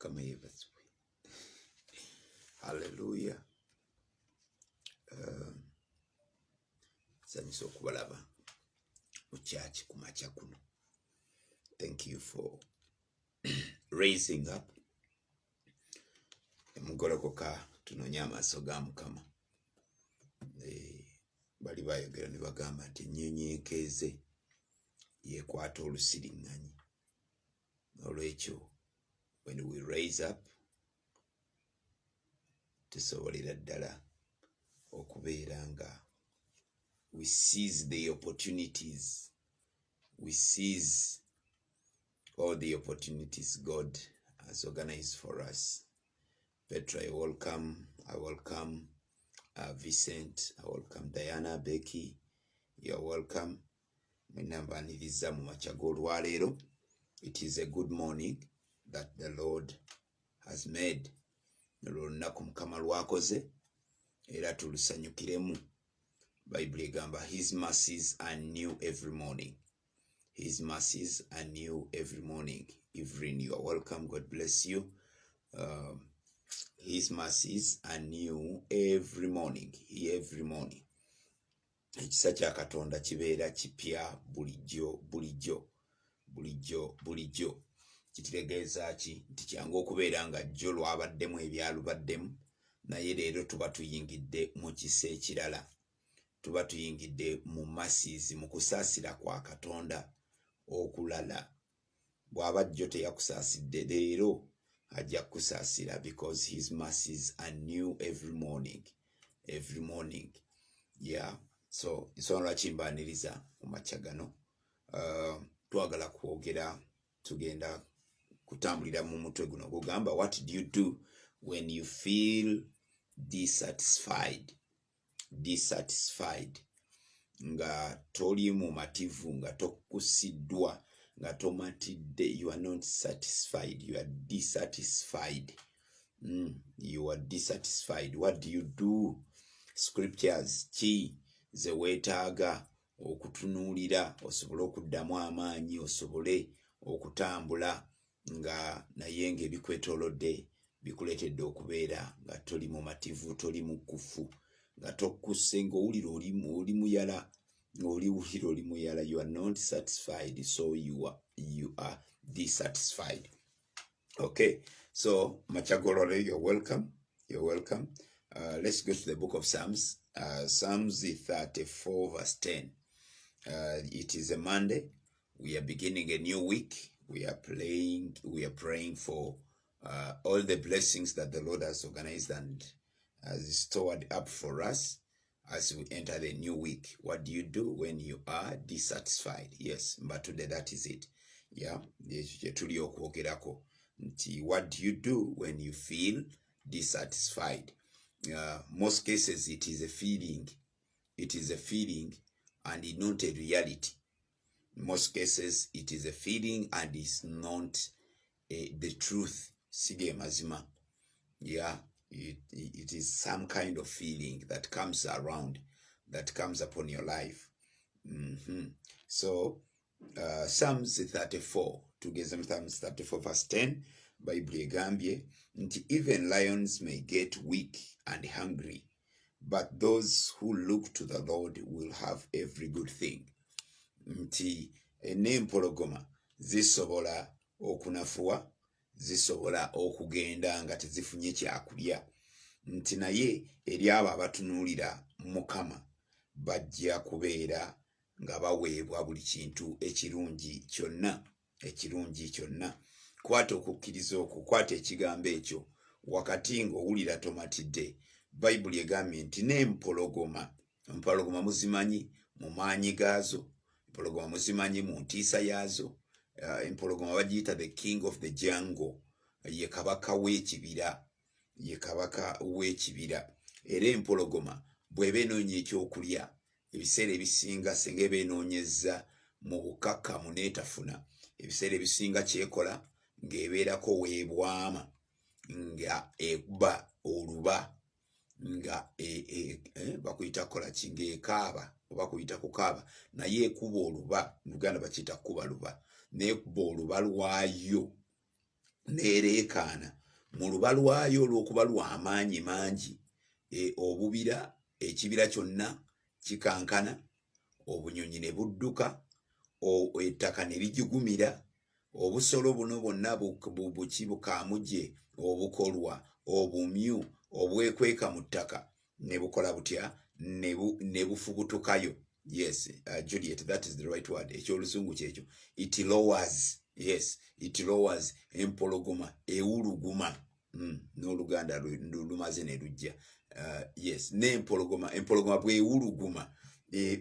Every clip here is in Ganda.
Mukama yeebazibwe. Hallelujah. Nsanyusa okubalaba mu church ku makya kuno. Thank you for raising up. Mugolokoka tunonya amaaso ga Mukama. Bali bayogera ne bagamba nti nyenyekeeze yekwata olusiriŋŋanyi. Olwekyo when we raise up tusobolera ddala okubeera nga we seize the opportunities. We seize all the opportunities God has organized for us. Petra, you're welcome. I welcome Vincent. I welcome Diana, Becky. You're welcome. Mwenambaniriza mu makya g'olwaleero. It is a good morning that the Lord has made. Olunaku Mukama lwakoze era tulusanyukiremu. Bible egamba his mercies are new every morning. His mercies are new every morning. Evelyn, you are welcome. God bless you. His mercies are new every morning. Every morning. Ekisa kya Katonda kibeera kipya bulijjo. Kitegeeza ki nti kyangu okubeera nga jjo lwabaddemu ebyalubaddemu, naye leero tuba tuyingidde mu kisa ekirala. Tuba tuyingidde mu mercies, mu kusaasira kwa Katonda okulala. Bw'aba jjo teyakusaasidde, leero ajja kusaasira because his mercies are new every morning. Every morning. Yeah. So nsonga lwaki mbaaniriza mu makya gano. Twagala kwogera, tugenda kutambulira mu mutwe guno gugamba what do you do when you feel dissatisfied? Dissatisfied. Nga toli mu mativu, nga tokusiddwa, nga tomatidde, you are not satisfied, you are dissatisfied. You are dissatisfied. What do you do? Scriptures ki ze weetaaga okutunuulira osobole okuddamu amaanyi, osobole okutambula nga naye ng'ebikwetoolodde bikuleetedde okubeera nga toli mu mativu, toli mu kufu, nga tokusse ng'owulira oli muyala, ng'oliwulira oli muyala. You are not satisfied, so you are dissatisfied. Okay, so Machagolore, you're welcome. You're welcome. Let's go to the book of Psalms. Psalms 34 verse 10. It is a Monday. We are beginning a new week. We are praying for all the blessings that the Lord has organized and has stored up for us as we enter the new week. What do you do when you are dissatisfied? Yes, but today that is it. Yeah, what do you do when you feel dissatisfied? Most cases it is a feeling. It is a feeling and not a reality. Most cases it is a feeling and it's not the truth. Sige mazima. Yeah, it is some kind of feeling that comes around, that comes upon your life. So Psalms 34, together Psalms 34 verse 10, Bible egambye nti even lions may get weak and hungry, but those who look to the Lord will have every good thing. Nti n'empologoma zisobola okunafuwa, zisobola okugenda nga tezifunye kyakulya, nti naye eri abo abatunuulira Mukama bajja kubeera nga baweebwa buli kintu ekirungi kyonna. Kwata okukkiriza okwo, kwata ekigambo ekyo wakati ng'owulira tomatidde. Bayibuli egambye nti n'empologoma muzimanyi mu maanyi gaazo, empologoma muzimanyi mu ntiisa yaazo. Empologoma bagiyita the king of the jungle, ye kabaka w'ekibira, era empologoma bw'eba enoonya ekyokulya ebiseera ebisinga singa eba enoonyezza mu bukakkamu n'etafuna, ebiseera ebisinga kyekola ng'ebeerako weebwama nga ekuba oluba nga bakuyita kola kinga ekaaba oba kuyita kukaaba, naye ekuba oluba, mu Luganda bakiyita kuba luba, n'ekuba oluba lwayo neereekaana mu luba lwayo olw'okuba lw'amaanyi mangi. Obubira, ekibira kyonna kikankana, obunyonyi ne budduka, ettaka ne lijugumira, obusolo buno bwonna buki bukaamuje, obukolwa, obumyu, obwekweka mu ttaka ne bukola butya ne bufubutukayo. Yes, Juliet, that is the right word. Ekyoluzungu kyekyo. It lowers. Yes, it lowers. Empologoma ewuluguma. N'oluganda lumaze ne lujja. Yes, empologoma bwewuluguma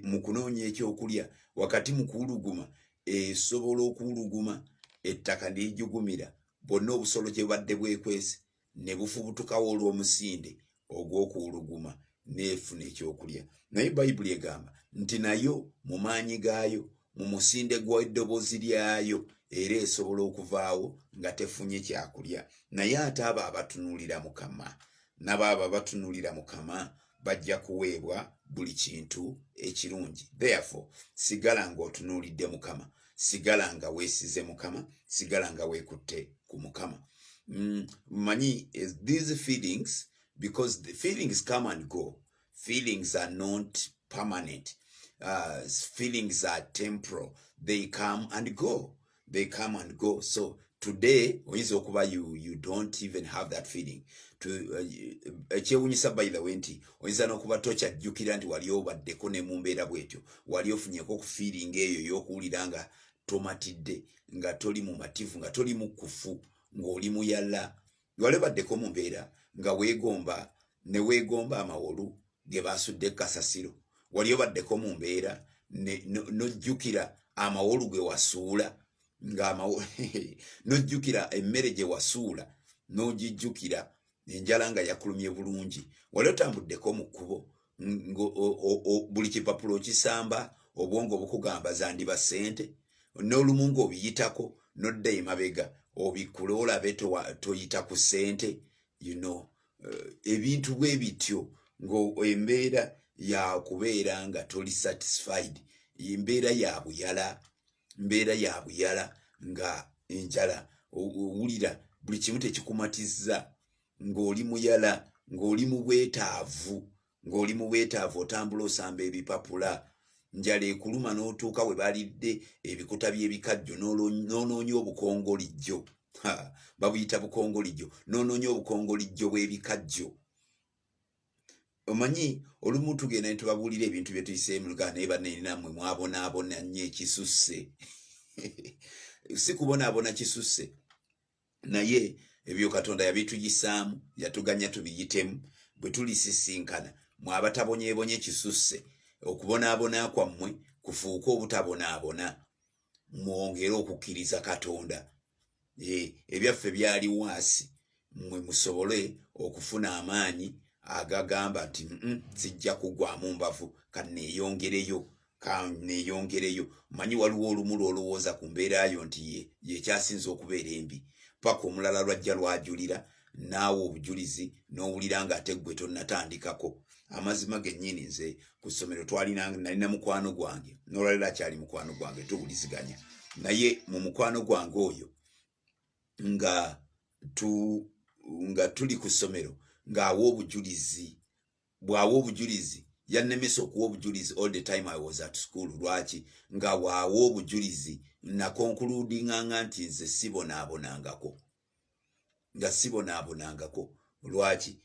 mu kunoonya ekyokulya. Wakati mu kuwuluguma esobola okuwuluguma, ettaka ne lijugumira, bwonna obusolo gye badde bwekwese ne bufubutukawo olw'omusinde ogw'okuwuluguma neefuna ekyokulya. Naye Bayibuli egamba nti nayo mu maanyi gaayo, mu musinde gw'eddoboozi lyayo, era esobola okuvaawo nga tefunye kyakulya. Naye ate abo abatunuulira Mukama, n'abo abatunuulira Mukama bajja kuweebwa buli kintu ekirungi. Therefore, sigala ng'otunuulidde Mukama, sigala nga weesize Mukama, sigala nga weekutte ku Mukama. Manyi, these feelings, because the feelings come and go, feelings are not permanent. Feelings are temporal. They come and go. They come and go. So today, you don't even have that feeling. Ekyewunyisa by the way nti oyinza n'okuba tokyajjukira nti wali obaddeko ne mu mbeera bw'etyo, wali ofunyeko ku feeling eyo y'okuwulira nga tomatidde, nga toli mu mativu, nga toli mu kufu, ng'oli muyala. Wali obaddeko mu mbeera nga weegomba ne weegomba amawolu ge baasudde kasasiro. Wali obaddeko mu mbeera n'ojjukira amawolu ge wasuula, n'ojjukira emmere gye wasuula n'ogijjukira, enjala nga yakulumye bulungi. Wali otambuddeko mu kkubo, buli kipapulo okisamba, obwongo bukugamba zandiba ssente, n'olumu ng'obiyitako n'odda emabega obikkule olabe toyita ku ssente. Ebintu bwe bityo, ng'embeera ya kubeera nga toli satisfied, embeera ya buyala, nga enjala owulira buli kimu tekikumatizza, ng'oli muyala, ng'oli mu bwetaavu, otambula osamba ebipapula, njala ekuluma n'otuuka we balidde ebikuta by'ebikajjo n'onoonya obukongolijjo. Babuyita bukongolijjo, n'onoonya obukongolijjo bw'ebikajjo. Omanyi, olumu tugenda ne tubabuulira ebintu bye tuyise mu Luganda, naye banne nammwe mwabonaabona nnyo ekisusse. Si kubonaabona kisusse, naye ebyo Katonda yabituyisaamu, yatuganya tubiyitemu. Bwe tulisisinkana, mwe abatabonyeebonye kisusse, okubonaabona kwammwe kufuuke obutabonaabona, mwongere okukkiriza Katonda. Ebyaffe byali wansi, mmwe musobole okufuna amaanyi agagamba nti sijja kugwamu mbavu, kanneeyongereyo. Manyi waliwo olumu lw'olowooza ku mbeerayo nti yekyasinza okubeera embi, paka omulala lwajja lwajulira, naawe obujulizi n'owulira nga ate gwe tonnatandikako. Amazima gennyini nze ku ssomero nalina mukwano gwange, n'olwaliro akyali mukwano gwange, tuwuliziganya. Naye mu mukwano gwange oyo nga tuli ku ssomero ng'awa obujulizi, bw'awa obujulizi, yannemesa okuwa obujulizi all the time I was at school. Lwaki? Nga waawa obujulizi nakonkuludinganga nti nze sibonaabonangako. Lwaki?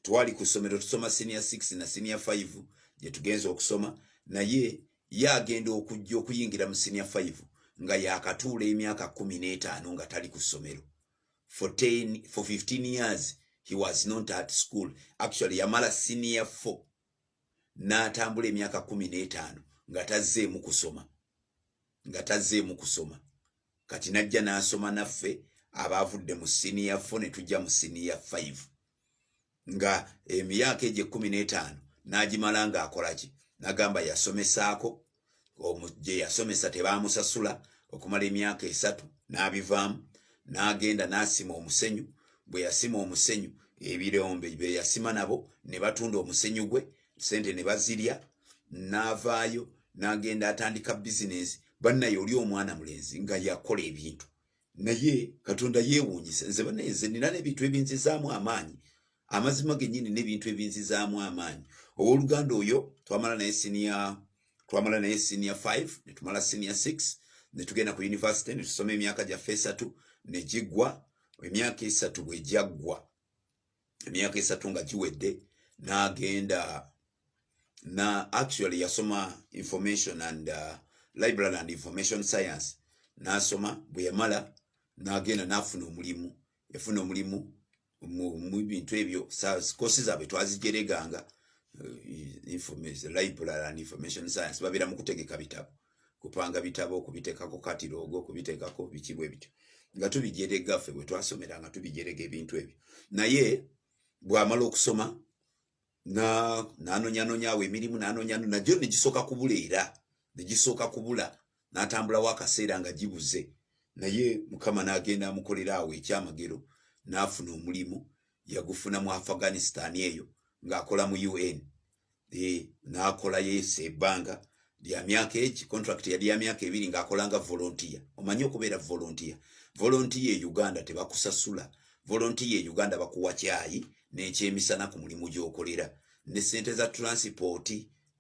Twali ku ssomero tusoma senior 6 na senior 5 gye tugenza okusoma, naye ye agenda okujja okuyingira mu senior 5 nga yakatuula emyaka 15 nga tali ku ssomero. For 15 years he was not at school. Actually yamala senior 4 n'atambula emyaka 15 nga tazzeemu kusoma. Kati najja n'asoma naffe abaavudde mu senior 4 ne tujja mu senior 5. Nga emyaka egyo 15 n'agimala ng'akola ki? N'agamba yasomesaako, gye yasomesa tebaamusasula okumala emyaka 3, n'abivaamu, n'agenda n'asima omusenyu. Bwe yasima omusenyu, ebirombe bye yasima nabo ne batunda omusenyu gwe, sente ne bazirya, n'avaayo n'agenda atandika bizinesi. Bannaye oli omwana mulenzi nga yakola ebintu, naye Katonda yeewuunyisa nze baneze nina n'ebintu ebinzizaamu amaanyi amazima gennyini n'ebintu ebinzizaamu amaanyi. Owooluganda oyo twamala naye senior 5 ne tumala senior 6 ne tugenda ku university ne tusoma emyaka gyaffe 3 ne giggwa. Emyaka 3 bwe gyaggwa, emyaka 3 nga giwedde, n'agenda na actually yasoma information and library and information science, n'asoma. Bwe yamala n'agenda n'afuna omulimu. Yafuna omulimu mu bintu ebyo kosi zaabwe twazigereganga, information library and information science. Babeera mu kutegeka bitabo, kupanga bitabo, kubiteekako katirogo, kubiteekako biki bwe bityo, nga tubijerega ffe bwe twasomera nga tubijerega ebintu ebyo. Naye bw'amala okusoma n'anonyanyaawo emirimu, nagyo negisooka kubula, era negisooka kubula, n'atambulawo akaseera nga gibuze. Naye Mukama n'agenda amukolera awo ekyamagero, n'afuna omulimu. Yagufuna mu Afghanistan eyo ng'akola mu UN. N'akola yeesa ebbanga lya myaka egi, contract yali ya myaka 2 ng'akolanga volunteer. Omanyi okubeera volunteer? Volunteer e Uganda tebakusasula. Volunteer e Uganda bakuwa kyayi n'ekyemisana ku mulimu gy'okolera ne ssente za transport.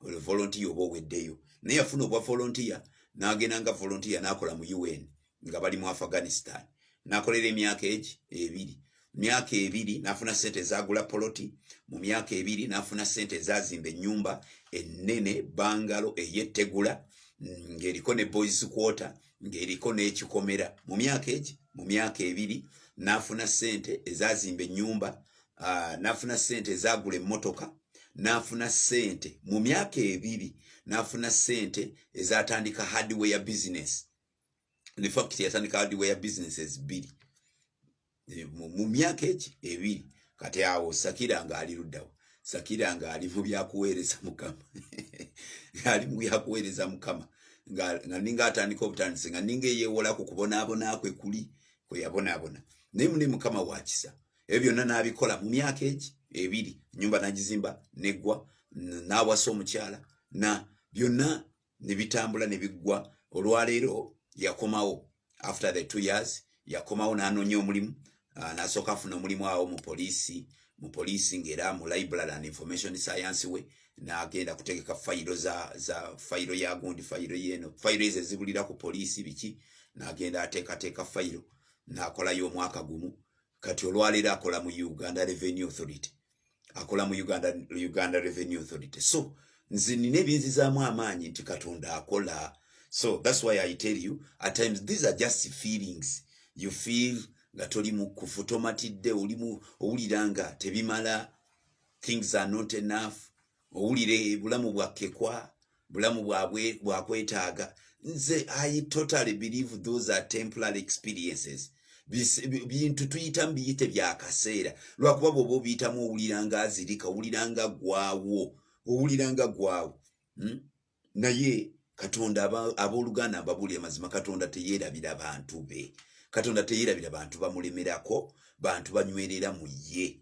Volunteer oba oweddeyo. Naye yafuna obwa volunteer n'agenda nga volunteer n'akola mu UN nga bali mu Afghanistan. N'akolera emyaka egi 2. Myaka 2 n'afuna ssente zagula poloti. Mu myaka 2 n'afuna ssente zazimba ennyumba ennene bangalo eyettegula ng'eriko ne boys quarter ng'eriko n'ekikomera. Mu myaka egi, mu myaka 2 n'afuna ssente ezazimba ennyumba, n'afuna ssente ezagula emmotoka, n'afuna ssente mu myaka 2 n'afuna ssente ezatandika hardware business. In fact yatandika hardware businesses 2 mu myaka egi 2. Kati awo Sakira nga ali luddawo. Sakira nga ali mu byakuweereza Mukama. Ali mu byakuweereza Mukama nga ninga atandika obutandise nga ninga yeewola ku kubonaabona kwe kuli kwe yabonaabona. Naye muli Mukama wa kisa. Ebyo byonna n'abikola mu myaka egi 2. Nyumba n'agizimba neggwa, n'awasa omukyala, na byonna ne bitambula ne biggwa. Olwaleero yakomawo after the 2 years, yakomawo n'anoonya omulimu. N'asooka afuna omulimu awo mu poliisi ng'era mu library and information science we. N'agenda kutegeka fayiro za fayiro ya gundi, fayiro yeno, fayiro ezo ezibulira ku poliisi biki. N'agenda ateekateeka fayiro, n'akolayo omwaka gumu. Kati olwaleero akola mu Uganda Revenue Authority. Akola mu Uganda Revenue Authority. So nze nina ebyenzizaamu amaanyi nti Katonda akola. So that's why I tell you, at times these are just feelings. You feel nga toli mu kufutomatidde, owulira nga tebimala, things are not enough, owulire bulamu bwakkekwa, bulamu bwakwetaaga. Nze I totally believe those are temporary experiences. Bintu tuyitamu biyite byakaseera. Lwakuba bw'oba obiyitamu owulira nga azirika, owulira nga gwaawo. Naye Katonda abooluganda ababuli amazima, Katonda teyeerabira bantu be. Katonda teyeerabira bantu bamulemerako, bantu banywerera mu ye.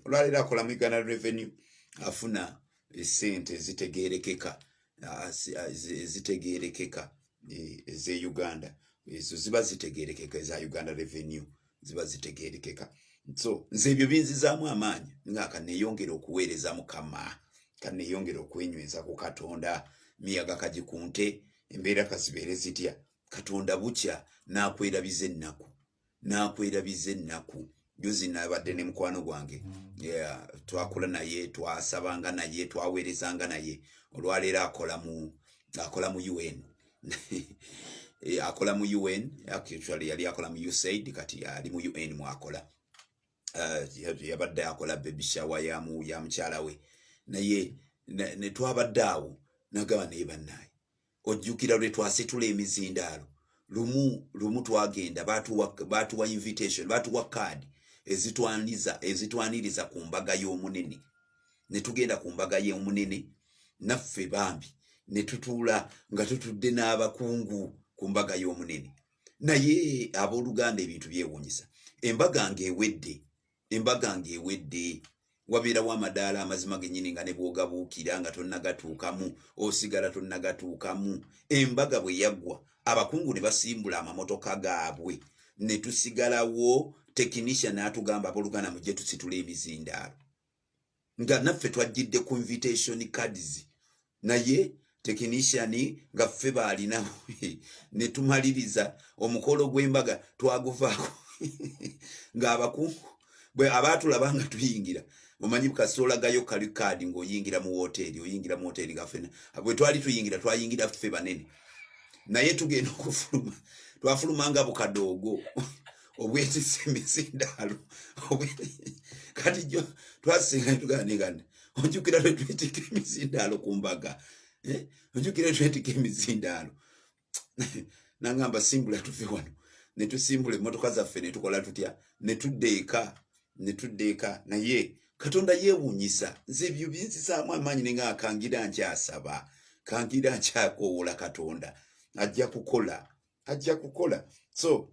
Olwaleero akola mu Uganda Revenue, afuna essente zitegeerekeka eze Uganda. Ezo ziba zitegeerekeka, eza Uganda Revenue ziba zitegeerekeka. So nze ebyo binzizaamu amaanyi nga kaneeyongera okuweereza Mukama, kaneeyongera okwenyweza ku Katonda. Miyaga kagikunte, embeera kazibeere zitya, Katonda bukya n'akwerabiza ennaku. Juzi nabadde ne mukwano gwange, twakola naye, twasabanga naye, twaweerezanga naye. Olwaleero akola mu UN. Akola mu UN, actually yali akola mu USAID, kati ali mu UN mwakola. Yabadde akola baby shower ya mukyala we. Naye ne twabadde awo nagaba naye bannaye. Ojjukira lwe twasitula emizindaalo. Lumu twagenda baatuwa invitation, baatuwa card ezitwaniriza ku mbaga y'omunene. Ne tugenda ku mbaga y'omunene naffe bambi ne tutuula nga tutudde n'abakungu ku mbaga y'omunene. Naye abooluganda ebintu byewuunyisa. Embaga ng'ewedde. Wabeerawo amadaala amazima gennyini nga ne bw'ogabuukira nga tonnagatuukamu, osigala tonnagatuukamu. Embaga bwe yaggwa abakungu ne basimbula amamotoka gaabwe ne tusigalawo technician atugamba abolugana mujje tusitule emizindaalo nga naffe twajjidde ku invitation cards naye technician nga ffe baalina ne tumaliriza omukolo gw'embaga twaguvaako nga abakungu bwe abaatulaba nga tuyingira omanyi kasolagayo kali kadi ng'oyingira mu hoteri gaffe bwe twali twayingira ffe banene naye tugenda okufuluma twafuluma nga bukadoogo obwetise emizindaalo kati jo twasinga tuganegana onjukira lwe twetika emizindaalo ku mbaga onjukira twetika emizindaalo nangamba simbula tuve wano ne tusimbula emmotoka zaffe ne tukola tutya ne tuddeeka naye Katonda yeewuunyisa nze ebyo binzisaamu amaanyi nenga akangira nkyasaba kangira nkyakoowola Katonda ajja kukola so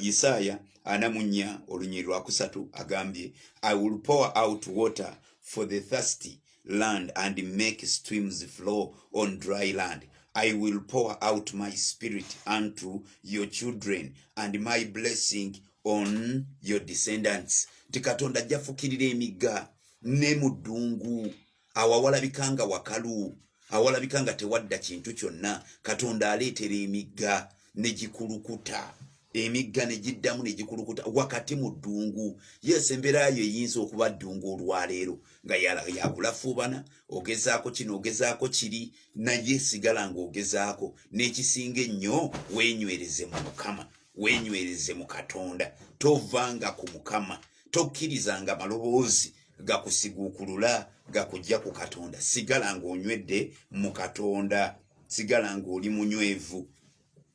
Yesaya 4:3 agambye I will pour out water for the thirsty land and make streams flow on dry land. I will pour out my spirit unto your children and my blessing on your descendants. Tikatonda jafukirira emigga ne mu ddungu awawalabikanga wakalu awalabikanga tewadda kintu kyonna Katonda aleetera emigga ne gikulukuta emigga ne giddamu ne gikulukuta wakati mu ddungu. Yes, embeera yo eyinza okuba ddungu olwaleero nga yakulafuubana ogezaako kino ogezaako kiri naye sigala ng'ogezaako n'ekisinga ennyo weenywereze mu Mukama weenywereze mu Katonda tovanga ku Mukama tokkirizanga maloboozi gakusiguukulula gakujja ku Katonda. Sigala ng'onywedde mu Katonda sigala ng'oli munywevu.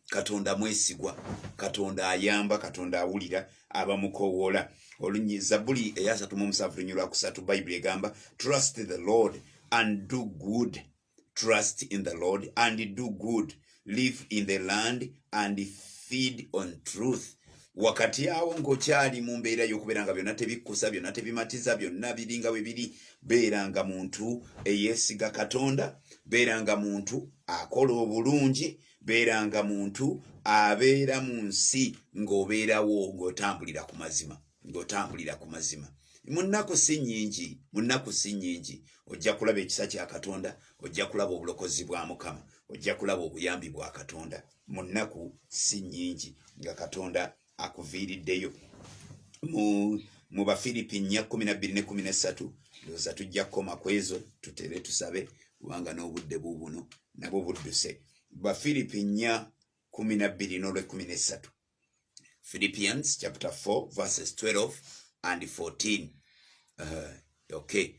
Katonda mwesigwa Katonda ayamba Katonda awulira abamukowoola. Olunyi Zabbuli 37:3 Bible egamba trust the Lord and do good. Trust in the Lord and do good. Live in the land and feed on truth. Wakati awo ng'okyali mu mbeera y'okubeera nga byonna tebikkusa byonna tebimatiza byonna biringa bwe biri beeranga muntu eyeesiga Katonda beeranga muntu akola obulungi beeranga muntu abeera mu nsi ng'obeerawo ng'otambulira ku mazima munnaku si nnyingi ojja kulaba ekisa kya Katonda ojja kulaba obulokozi bwa Mukama ojja kulaba obuyambi bwa Katonda munnaku si nnyingi nga Katonda akuviiriddeyo. Mu Bafiripi 4:12-13 ndowooza tujja kukoma ku ezo tutere tusabe kubanga n'obudde buubuno nabwo budduse. Bafiripi 4:12-13 Philippians chapter 4 verses 12 and 14. Okay.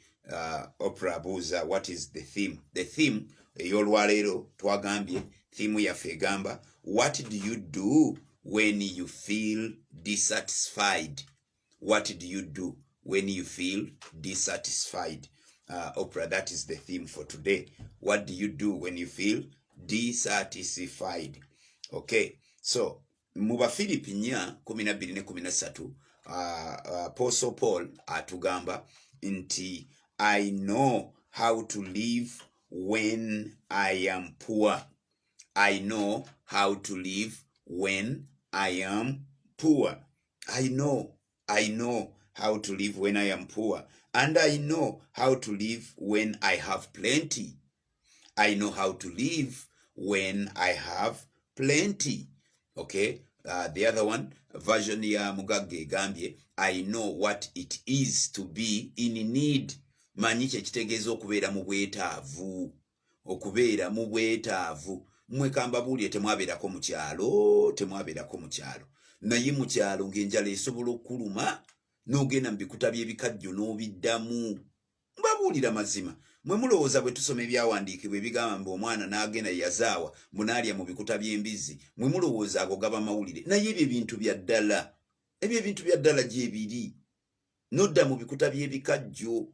Oprah abuuza what is the theme? The theme ey'olwaleero twagambye theme yaffe egamba what do you do when you feel dissatisfied? What do you do when you feel dissatisfied? Oprah, that is the theme for today. What do you do when you feel dissatisfied? Okay, so mu Bafiripi 4:12-13 Apostle Paul atugamba nti I know how to live when I am poor. I know how to live when I am poor. I know how to live when I am poor. And I know how to live when I have plenty. I know how to live when I have plenty. Okay? The other one, version ya Mugagge gambye, I know what it is to be in need. Manyi kitegeeza okubeera mu bwetaavu. Okubeera mu bwetaavu. Mmwe kambabuulire temwabeerako mu kyalo. Naye mu kyalo ng'enjala esobola okuluma n'ogenda mu bikuta by'ebikajjo n'obiddamu. Mbabuulira mazima. Mwe mulowooza bwe tusoma ebyawandiikibwa ebigamba mbu omwana n'agenda yazaawa munaalya mu bikuta by'embizzi. Mwe mulowooza ago gaba mawulire. Naye ebyo ebintu bya ddala. Ebyo ebintu bya ddala gyebiri. Nodda mu bikuta by'ebikajjo.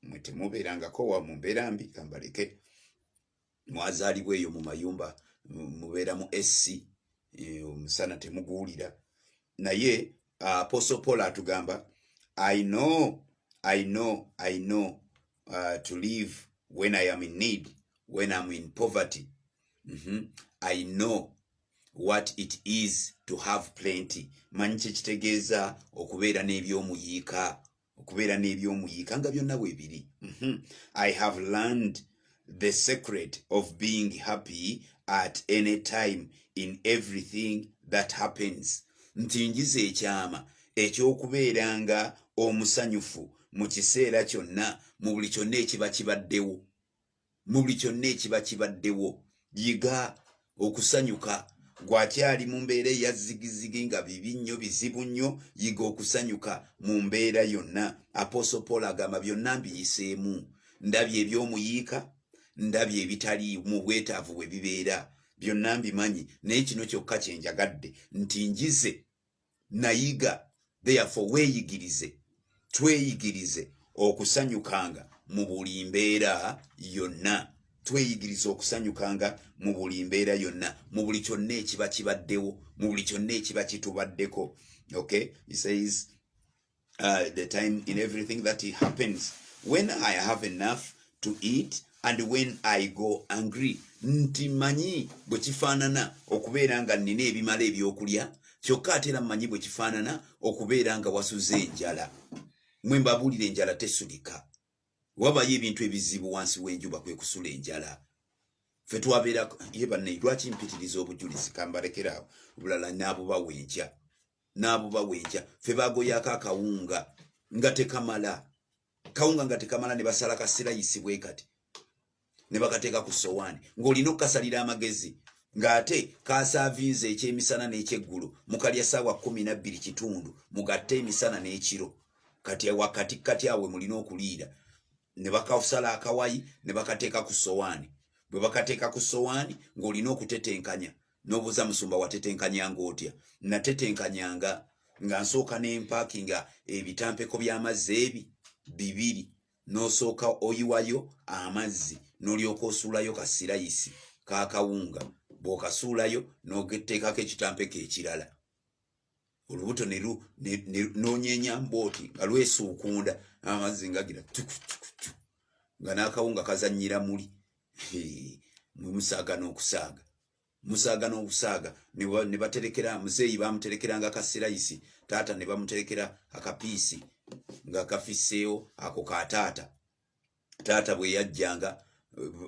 Mwe temubeerangako wa mu mbeera mbi kambaleke. Mwazaalibwa eyo mu mayumba mubeera mu SC omusana temuguwulira. Naye Apostle Paul atugamba I know to live when I am in need, when I'm in poverty. I know what it is to have plenty. Manyi kitegeeza okubeera n'ebyomuyiika, nga byonna bwe biri. I have learned the secret of being happy at any time in everything that happens. Nti njize ekyama ekyokubeeranga omusanyufu mu kiseera kyonna, mu buli kyonna ekiba kibaddewo. Yiga okusanyuka. Gwakyali mu mbeera eya zigizigi nga bibi nnyo bizibu nnyo, yiga okusanyuka mu mbeera yonna. Apostle Paul agamba byonna mbiyiseemu, ndabye ebyomuyiika, ndabye ebitali mu bwetaavu bwe bibeera, byonna mbimanyi, naye kino kyokka kye njagadde nti njize nayiga. Therefore tweyigirize okusanyukanga mu buli mbeera yonna. Tweyigirize okusanyukanga mu buli mbeera yonna, mu buli kyonna ekiba kibaddewo, mu buli kyonna ekiba kitubaddeko. Okay, he says the time in everything that it happens, when I have enough to eat and when I go hungry. Nti manyi bwe kifaanana okubeera nga nnina ebimala ebyokulya, kyokka ate era manyi bwe kifaanana okubeera nga wasuze enjala. Mwe mbabuulira enjala tesulika. Wabayo ebintu ebizibu wansi w'enjuba kwe kusula enjala. Ffe twabeera ye banne, lwaki mpitiriza obujulizi kambalekerawo bulala n'abo bawenja. Ffe bagoyako akawunga nga tekamala. Kawunga nga tekamala ne basala kasirayisi bwe kati, ne bakateeka ku sowaani, ng'olina okukasalira amagezi ng'ate kasaavinze ekyemisana n'ekyeggulu mukalya ssaawa 12 mugatte emisana n'ekiro. Kati wakati awe mulina okuliira. Ne bakasala akawayi ne bakateeka ku sowaani. Bwe bakateeka ku sowaani ng'olina okutetenkanya. N'obuuza musumba watetenkanyanga otya? Natetenkanyanga nga nsooka n'empaakinga ebitampeko by'amazzi 2, n'osooka oyiwayo amazzi n'olyoka osuulayo kasirayisi kakawunga. Bw'okasuulayo n'ogeteekako ekitampeko ekirala. Olubuto n'onyeenya mbooti nga lwesuukunda, amazzi ngagira nga n'akawunga kazannyira muli. Musaaga n'okusaaga ne baterekera muzeeyi, bamuterekeranga kasirayisi, taata ne bamuterekera akapiisi nga kafisseewo ako ka taata. Taata bwe yajjanga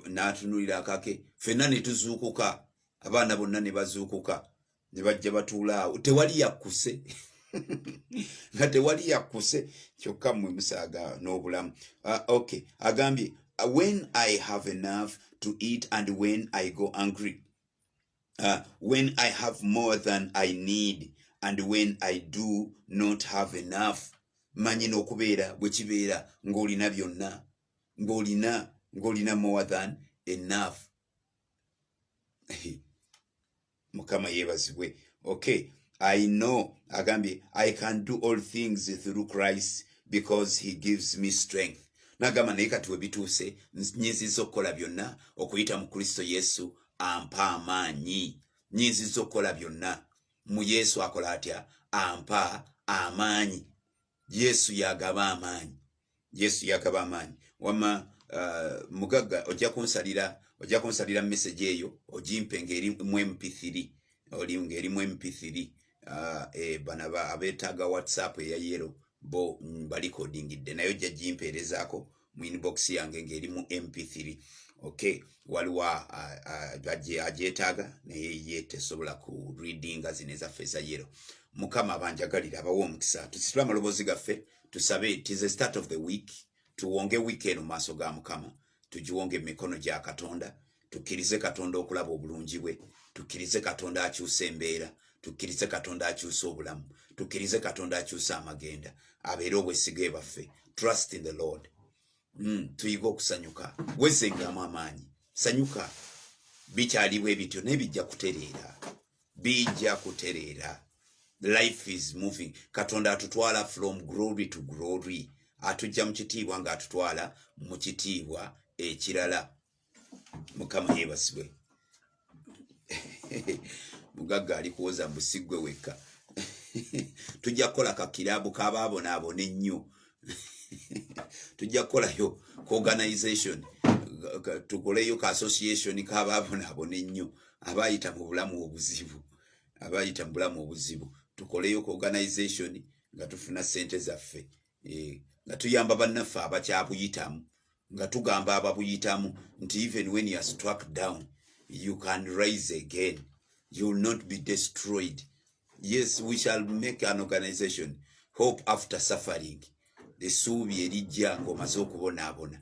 n'atunulira akake, ffenna ne tuzuukuka, abaana bonna ne bazuukuka, ne bajja batuula awo. Tewali yakkuse nga tewali yakkuse, kyokka mmwe musaaga n'obulamu. Okay, agambye when I have enough to eat and when I go hungry, when I have more than I need and when I do not have enough. Manyi n'okubeera bwe kibeera ng'olina byonna, ng'olina more than enough. Mukama yeebazibwe. Okay, I know, agambye I can do all things through Christ because he gives me strength. Nagamba naye kati we bituuse nyinziza okukola byonna okuyita mu Kristo Yesu ampa amaanyi. Nyinziza okukola byonna mu Yesu akola atya? Ampa amaanyi. Yesu yagaba amaanyi. Wama mugagga ojja kunsalira message eyo ogimpe ng'eri mu MP3, ng'eri mu MP3. Bana abeetaaga WhatsApp eya yero bo balikodingidde, naye ojja gimpeerezaako mu inbox yange ng'eri mu MP3. Okay, waliwo agyetaaga naye ye tesobola ku readinga zino ezaffe eza yero. Mukama abanjagalira abawa omukisa. Tusitula amaloboozi gaffe tusabe. It is the start of the week. Tuwonge weekend mu maaso ga Mukama, tugiwonge emikono gya Katonda, tukkirize Katonda okulaba obulungi bwe, tukkirize Katonda akyusa embeera, tukkirize Katonda akyusa obulamu, tukkirize Katonda akyusa amagenda, abeere obwesige baffe. Trust in the Lord. Tuyiga okusanyuka, wezzengamu amaanyi, sanyuka. Bikyaliwo ebityo naye bijja kutereera. Life is moving. Katonda atutwala from glory to glory. Atujja mu kitiibwa nga atutwala mu kitiibwa ekirala. Mukama yeebasibwe. Mugagga ali kuwoza mbusigwe wekka. Tujja kukola kakiraabu k'abaabonaabona ennyo. Tujja kukolayo organization tukoleyo ka association k'abaabonabona ennyo abayita mu bulamu obuzibu tukoleyo ku organization nga tufuna sente zaffe nga tuyamba bannaffe abakyabuyitamu nga tugamba ababuyitamu nti even when you are struck down you can rise again, you will not be destroyed. Yes, we shall make an organization, hope after suffering. Essuubi erijja ng'omaze okubonaabona.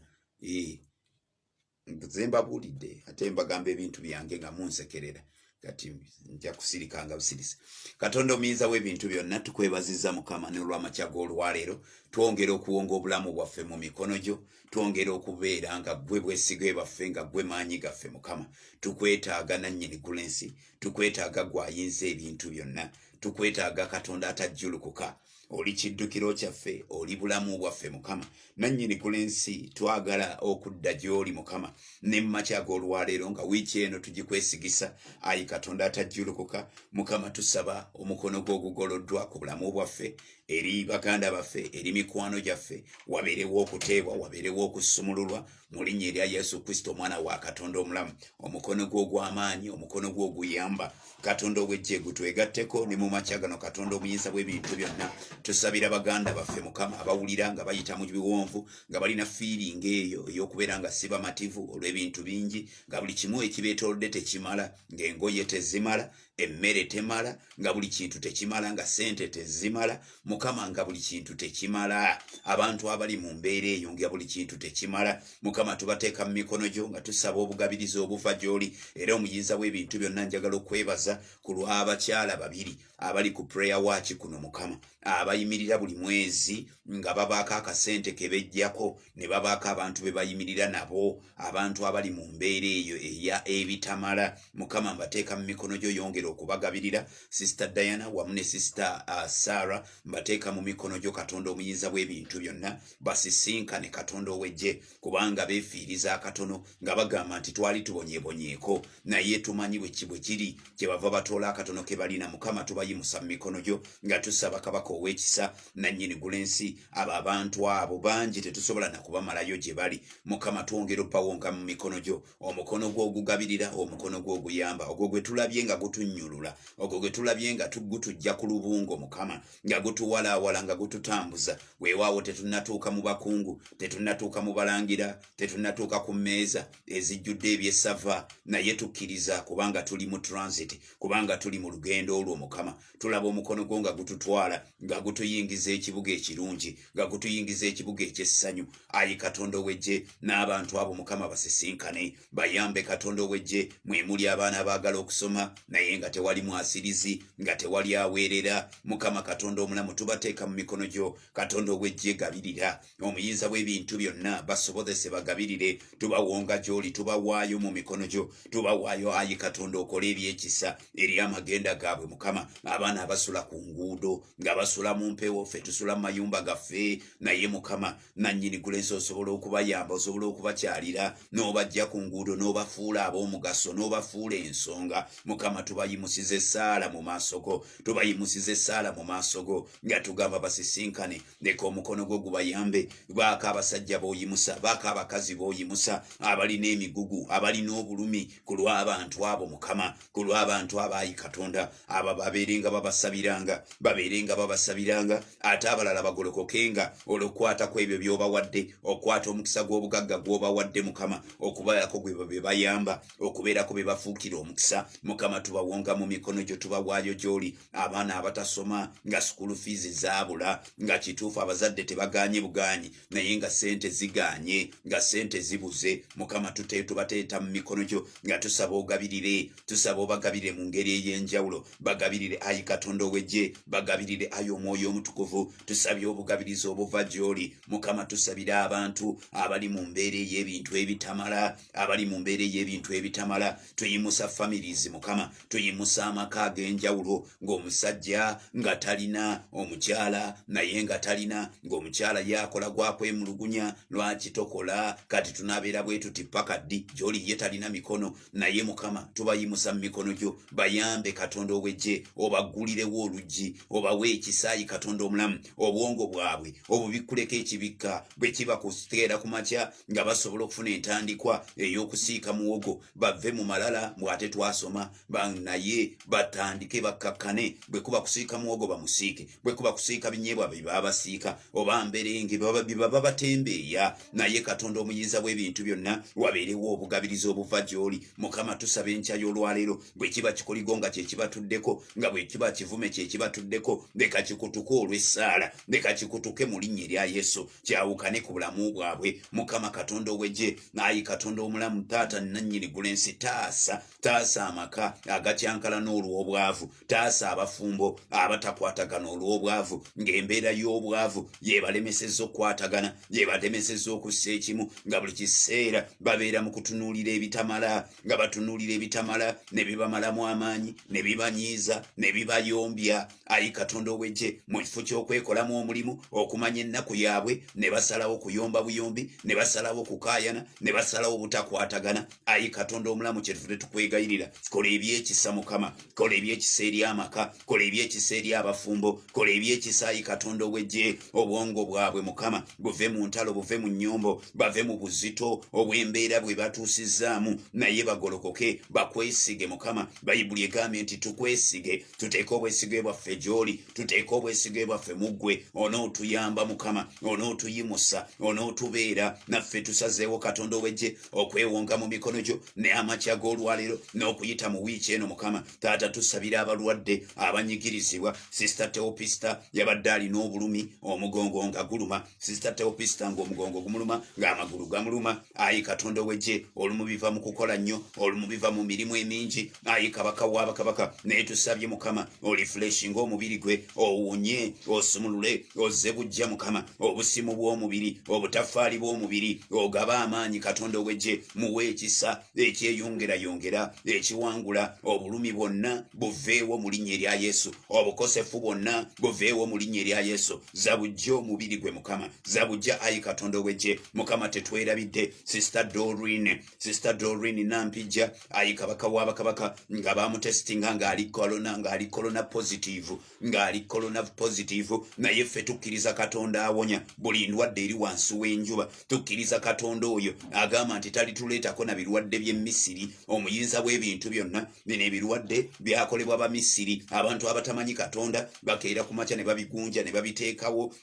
Nze mbabulidde ate mbagamba ebintu byange nga munsekerera kati nja kusirika nga busirisi. Katonda omuyinza w'ebintu byonna tukwebaziza Mukama n'olw'amakya g'olwaleero twongera okuwonga obulamu bwaffe mu mikono gyo, twongera okubeera nga ggwe bwesigwe baffe nga ggwe maanyi gaffe Mukama. Tukwetaaga nannyini gulensi, tukwetaaga gw'ayinza ebintu byonna, tukwetaaga Katonda atajjulukuka. Oli kiddukiro kyaffe, oli bulamu bwaffe Mukama. Nannyini gulensi twagala okudda gy'oli Mukama ne mmakya g'olwaleero nga wiiki eno tugikwesigisa. Ayi Katonda atajjulukuka Mukama, tusaba omukono gw'ogugoloddwa ku bulamu bwaffe, eri baganda baffe, eri mikwano gyaffe, wabeerewo okuteebwa, wabeerewo okusumululwa mu linnya erya Yesu Kristo omwana wa Katonda omulamu. Omukono gwo ogw'amaanyi, omukono gwo oguyamba Katonda ow'eggye gutwegatteko ne mu makya gano Katonda omuyinza bw'ebintu byonna. Tusabira baganda baffe Mukama abawulira nga bayita mu biwonvu nga balina feeling eyo ey'okubeera nga si bamativu olw'ebintu bingi, nga buli kimu ekibeetoolodde tekimala, ng'engoye tezimala, emmere temala, nga buli kintu tekimala, nga sente tezimala Mukama, nga buli kintu tekimala. Abantu abali mu mbeera eyo nga buli kintu tekimala Mukama, tubateeka mu mikono gyo nga tusaba obugabirizi obuva gy'oli. Era omuyinza w'ebintu byonna njagala okwebaza ku lw'abakyala babiri abali ku prayer watch kuno Mukama, abayimirira buli mwezi nga babaako akasente ke bejjako ne babaako abantu be bayimirira nabo, abantu abali mu mbeera eyo eya ebitamala Mukama, mbateeka mu mikono gyo, yongera okubagabirira. Sister Diana wamu ne Sister Sarah mbateeka mu mikono gyo Katonda omuyinza bw'ebintu byonna, basisinkane Katonda ow'eggye, kubanga beefiiriza akatono nga bagamba nti twali tubonyebonyeeko, naye tumanyi bwe kiri kye bava batoola akatono ke balina Mukama. Tubayimusa mu mikono gyo nga tusaba Kabaka ow'ekisa nannyini gulensi, abo abantu abo bangi tetusobola na kubamalayo gye bali Mukama, twongera obbawonga mu mikono gyo, omukono gwo ogugabirira, omukono gwo oguyamba, ogwo gwe tulabye nga gutunnyulula, ogwo gwe tulabye nga gutujja ku lubungo Mukama, nga gutuwalaawala, nga gututambuza. Weewaawo tetunnatuuka mu bakungu, tetunnatuuka mu balangira, tetunnatuuka ku mmeeza ezijjudde ebyessava, naye tukkiriza kubanga tuli mu transit, kubanga tuli mu lugendo olwo Mukama. Tulaba omukono gwo nga gututwala, nga gutuyingiza ekibuga ekirungi, nga gutuyingiza ekibuga ekyessanyu. Ayi Katonda ow'eggye, n'abantu abo Mukama basisinkane, bayambe Katonda ow'eggye. Mwe muli abaana abaagala okusoma naye nga tewali mwasirizi, nga tewali aweerera Mukama Katonda omulamu, tubateeka mu mikono gyo Katonda ow'eggye, gabirira omuyinza bw'ebintu byonna, basobozese bagabirire. Tubawonga gy'oli, tubawaayo mu mikono gyo, tubawaayo ayi Katonda, okole ebyekisa eri amagenda gaabwe Mukama. Abaana abasula ku nguudo, nga basula mu mpewo, ffe tusula mu mayumba gaffe, naye Mukama nannyini gulensi osobola okubayamba, osobola okubakyalira, n'obajja ku nguudo n'obafuula ab'omugaso, n'obafuula ensonga Mukama. Tubayimusize Saala mu maaso go, tubayimusize Saala mu maaso go, nga tugamba basisinkane, leka omukono gwo gubayambe. Baako abasajja b'oyimusa, baako abakazi b'oyimusa, abalina emigugu, abalina obulumi, ku lw'abantu abo Mukama, ku lw'abantu abaayi Katonda, aba babeerenga babasabiranga, ate abalala bagolokokenga olw'okukwata ku ebyo by'obawadde, okwata omukisa gw'obugagga gw'obawadde Mukama, okubeerako gwe bayamba, okubeerako be bafuukira omukisa Mukama. Tubawonga mu mikono gyo, tubawaayo gy'oli. Abaana abatasoma nga school fees zaabula, nga kituufu abazadde tebaganye buganyi, naye nga sente ziganye, nga sente zibuze Mukama, tubateeta mu mikono gyo nga tusaba ogabirire, tusaba obagabirire mu ngeri ey'enjawulo. Bagabirire ayi Katonda ow'eggye, bagabirire ayi Omwoyo Omutukuvu. Tusabye obugabirizi obuva gy'oli Mukama. Tusabira abantu abali mu mbeera ey'ebintu ebitamala, abali mu mbeera ey'ebintu ebitamala. Tuyimusa families Mukama, tuyimusa bayimusa amaka ag'enjawulo, ng'omusajja nga talina omukyala naye nga talina, ng'omukyala yakola gwakwemulugunya, lwaki tokola, kati tunabeera bwe tuti paka ddi, gy'oli ye talina mikono, naye Mukama tubayimusa mu mikono gyo, bayambe Katonda ow'eggye, obaggulirewo oluggi, obawe ekisaayi Katonda omulamu, obwongo bwabwe obubikkuleko ekibikka, bwe kiba kuteera ku makya nga basobola okufuna entandikwa ey'okusiika muwogo, bave mu malala bw'ate twasoma, naye batandike bakkakkane, bwe kuba kusiika muwogo bamusiike, bwe kuba kusiika binyeebwa bye baba basiika, oba mberenge baba batembeeya, naye Katonda omuyinza bw'ebintu byonna wabeerewo obugabirizi obuva gy'oli. Mukama tusaba enkya y'olwaleero, bwe kiba kikoligo nga kye kibatuddeko, nga bwe kiba kivume kye kibatuddeko, leka kikutuke olw'essaala, leka kikutuke mu linnya erya Yesu, kyawukane ku bulamu bwabwe. Mukama Katonda ow'eggye, ayi Katonda omulamu, taata nannyini gulensi, taasa amaka agakyankalana olw'obwavu, taasa abafumbo abatakwatagana olw'obwavu, ng'embeera y'obwavu yebalemesezza okukwatagana, yebalemesezza okussa ekimu, nga buli kiseera babeera mu kutunuulira ebitamala, nga batunuulira ebitamala ne bibamalamu amaanyi, ne bibanyiiza, ne bibayombya. Ayi Katonda ow'eggye, mu kifo ky'okwekolamu omulimu, okumanya ennaku yaabwe, ne basalawo kuyomba buyombi, ne basalawo kukaayana, ne basalawo butakwatagana. Ayi Katonda omulamu, kyetuvudde tukwegayirira, kola ebyekisa Mukama, kola ebyekisa eri amaka, kola ebyekisa eri abafumbo, kola ebyekisa ayi Katonda ow'eggye, obwongo bwabwe Mukama buve mu ntalo, buve mu nnyombo, bave mu buzito obw'embeera bwe batuusizzaamu, naye bagolokoke bakwesige Mukama. Bayibuli egambye nti tukwesige, tuteeke obwesige bwaffe gy'oli, tuteeke obwesige bwaffe mu ggwe, onootuyamba Mukama, onootuyimusa, onootubeera naffe. Tusazeewo Katonda ow'eggye okwewonga mu mikono gyo ne amakya g'olwaleero n'okuyita mu wiiki eno Mukama. Taata tusabira abalwadde abanyigirizibwa, Sister Teopista yabadde alina obulumi, omugongo nga guluma, Sister Teopista ng'omugongo gumuluma, ng'amagulu gamuluma. Ayi Katonda ow'eggye, olumu biva mu kukola nnyo, olumu biva mu mirimu emingi. Ayi Kabaka w'abakabaka, naye tusabye Mukama olifreshi ng'omubiri gwe, owunye, osumulule, ozze bujja Mukama, obusimu bw'omubiri, obutafaali bw'omubiri, ogaba amaanyi Katonda ow'eggye, muwe ekisa ekyeyongerayongera, ekiwangula obulumi bwonna buveewo mu linnya erya Yesu, obukosefu bwonna buveewo mu linnya erya Yesu. Zabujja omubiri gwe Mukama, zabujja ayi Katonda ow'eggye. Mukama tetwerabidde Sister Doreen Nampijja, ayi Kabaka w'abakabaka, nga bamutesitinga ng'ali corona positive, naye ffe tukkiriza Katonda awonya buli ndwadde eri wansi w'enjuba. Tukkiriza Katonda oyo agamba nti talituleetako na birwadde by'e Misiri, omuyinza bw'ebintu byonna. Bino ebirwadde byakolebwa Bamisiri, abantu abatamanyi Katonda bakeera ku makya ne babigunja ne babiteekawo,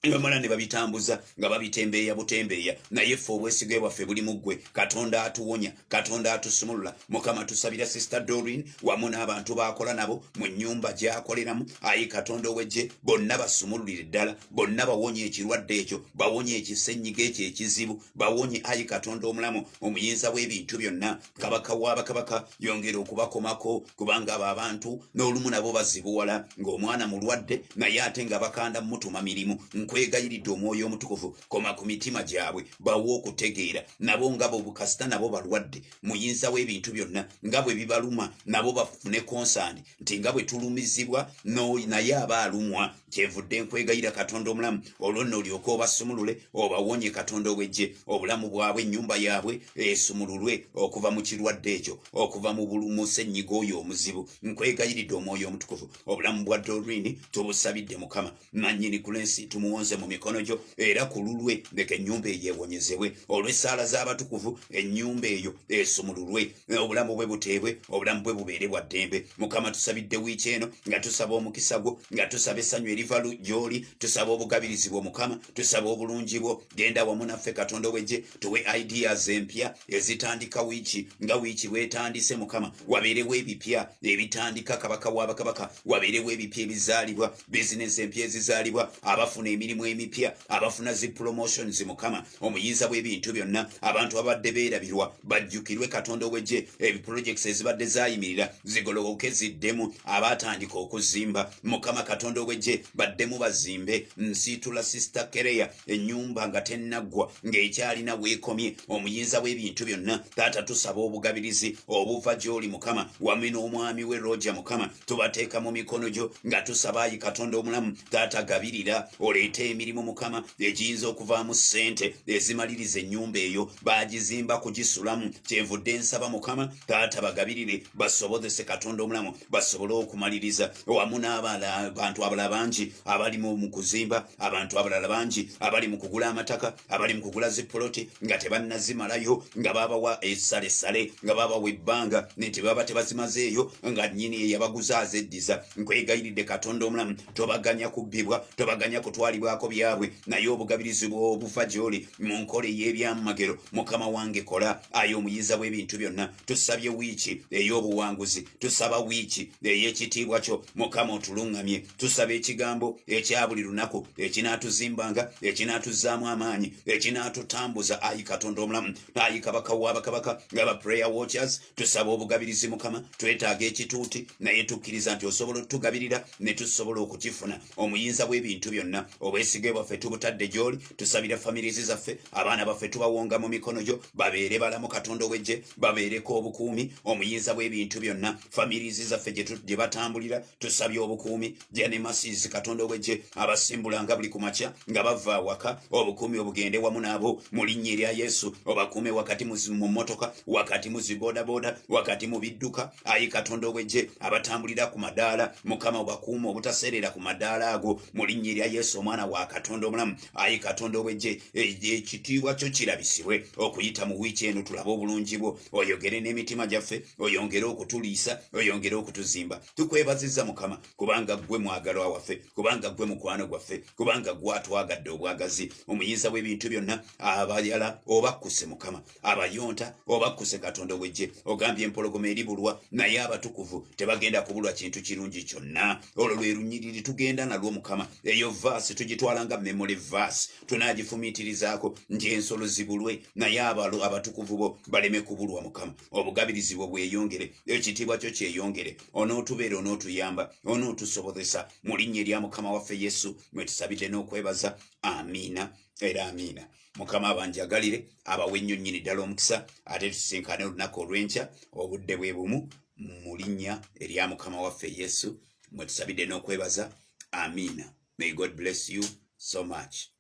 bamala ne babitambuza nga babitembeeya butembeeya, naye ffe obwesige bwaffe buli mu ggwe. Katonda atuwonya, Katonda atusumulula. Mukama tusabira Sister Doreen wamu n'abantu baakola nabo mu nnyumba gy'akoleramu. Ayi Katonda ow'eggye, bonna basumululire ddala, bonna bawonye ekirwadde ekyo, bawonye ekisenyiga ekyo ekizibu, bawonye ayi Katonda omulamu, omuyinza w'ebintu byonna. Kabaka w'abakabaka yongera okubakomako, kubanga abo abantu n'olumu nabo bazibuwala, ng'omwana mulwadde naye ate nga bakanda mutuma mirimu. Nkwegayiridde Omwoyo Omutukuvu, koma ku mitima gyabwe, bawe okutegeera nabo nga bo bukasita nabo balwadde, muyinza w'ebintu byonna, nga bwe bibaluma nabo bafune konsani nti nga bwe tulumizibwa naye aba alumwa. Kyevudde nkwegayira Katonda omulamu, olwo nno olyoke obasumulule, obawonye Katonda ow'eggye, obulamu bwabwe, ennyumba yaabwe esumululwe okuva mu kirwadde ekyo, okuva mu musenyiga oyo omuzibu. Nkwegayiridde Omwoyo Omutukuvu, obulamu bwa Doreen tubusabidde Mukama, nannyini kulensi tumuwonze mu mikono gyo, era ku lulwe leka ennyumba eyo ewonyezebwe, olw'essaala z'abatukuvu ennyumba eyo esumululwe, obulamu bwe buteebwe, obulamu bwe bubeere bwa ddembe. Mukama tusabidde wiiki eno nga tusaba omukisa gwo, nga tusaba essanyu eriva gy'oli, tusaba obugabirizi bwo Mukama, tusaba obulungi bwo. Genda wamu naffe Katonda ow'eggye, tuwe ideas empya ezitandika wiiki nga wiiki bwetandise Mukama, wabeerewo ebipya ebitandika Kabaka w'abakabaka, wabeerewo ebipya ebizaalibwa, bizinesi empya ezizaalibwa, abafuna emirimu emipya abafuna zi promotions mukama omuyinza bw'ebintu byonna abantu abadde beerabirwa bajjukirwe katonda ow'eggye ebiprojects ezibadde zayimirira zigolokoke ziddemu abatandika okuzimba mukama katonda ow'eggye baddemu bazimbe nsiitula sister kereya ennyumba nga tennaggwa ng'ekyalina weekomye omuyinza bw'ebintu byonna taata tusaba obugabirizi obuva gy'oli mukama wamu n'omwami we roja mukama tubateeka mu mikono gyo nga tusaba ayi katonda omulamu taata gabirira oleete emirimu mukama egiyinza okuvaamu ssente ezimaliriza ennyumba eyo bagizimba kugisulamu kyenvudde nsaba mukama taata bagabirire basobozese katonda omulamu basobole okumaliriza wamu n'abantu abalala bangi abali mu kuzimba abantu abalala bangi abali mu kugula amataka abali mu kugula zipoloti nga tebannazimalayo nga babawa essalessale nga babawa ebbanga nti baba tebazimazeeyo nga nnyini eyabaguza azeddiza nkwegayiridde katonda omulamu tobaganya kubbibwa tobaganya kutwalibwako byabwe naye obugabirizi bw'obuva gy'oli mu nkola ey'ebyamagero mukama wange kola aye omuyinza bw'ebintu byonna tusabye wiiki ey'obuwanguzi tusaba wiiki ey'ekitiibwa kyo mukama otuluŋŋamye tusaba ekigambo ekya buli lunaku ekinaatuzimbanga ekinaatuzzaamu amaanyi ekinaatutambuza ayi katonda omulamu ayi kabaka w'abakabaka ng'aba prayer watchers tusaba obugabirizi mukama twetaaga ekituuti naye tukkiriza nti osobola otugabirira ne tusobola okukifuna omuyinza bw'ebintu byonna obwesige bwaffe tubutadde gy'oli tusabira famirizi zaffe abaana baffe tubawonga mu mikono gyo babeere balamu katonda ow'eggye babeereko obukuumi omuyinza bw'ebintu byonna famirizi zaffe gye batambulira tusabye obukuumi gyenemasizi katonda ow'eggye abasimbulanga buli ku makya nga bava awaka obukuumi obugende wamu nabo mu linnya erya yesu obakuume wakati mu mmotoka wakati mu zibodaboda wakati mu bidduka ayi katonda ow'eggye abatambulira ku madaala mukama obakuuma obutaseerera ku madaala ago mu linnya erya yesu omwana wa katonda omulamu ayi katonda ow'eggye ekitiibwa kyo kirabisibwe okuyita mu wiiki eno tulabe obulungi bwo oyogere n'emitima gyaffe oyongere okutuliisa oyongere okutuzimba tukwebaziza mukama kubanga ggwe mwagalwa waffe kubanga ggwe mukwano gwaffe kubanga ggwe atwagadde obwagazi omuyinza bw'ebintu byonna abayala obakkuse mukama abayonta obakkuse katonda ow'eggye ogambye empologoma eribulwa naye abatukuvu tebagenda kubulwa kintu kirungi kyonna olwo lwe lunyiriri tugenda nalwo mukama eyo vaasi tugitwala nga memory vaasi tunagifumiitirizaako nti ensolo zibulwe naye abatukuvu bo baleme kubulwa mukama obugabirizi bwo bweyongere ekitiibwa kyo kyeyongere onootubeera onootuyamba onootusobozesa mu linnya erya mukama waffe yesu mwe tusabidde n'okwebaza amiina era amiina mukama abanjagalire abawe ennyonnyini ddala omukisa ate tusinkane olunaku olw'enkya obudde bwe bumu mu linnya erya mukama waffe yesu mwe tusabidde n'okwebaza amiina. May God bless you so much.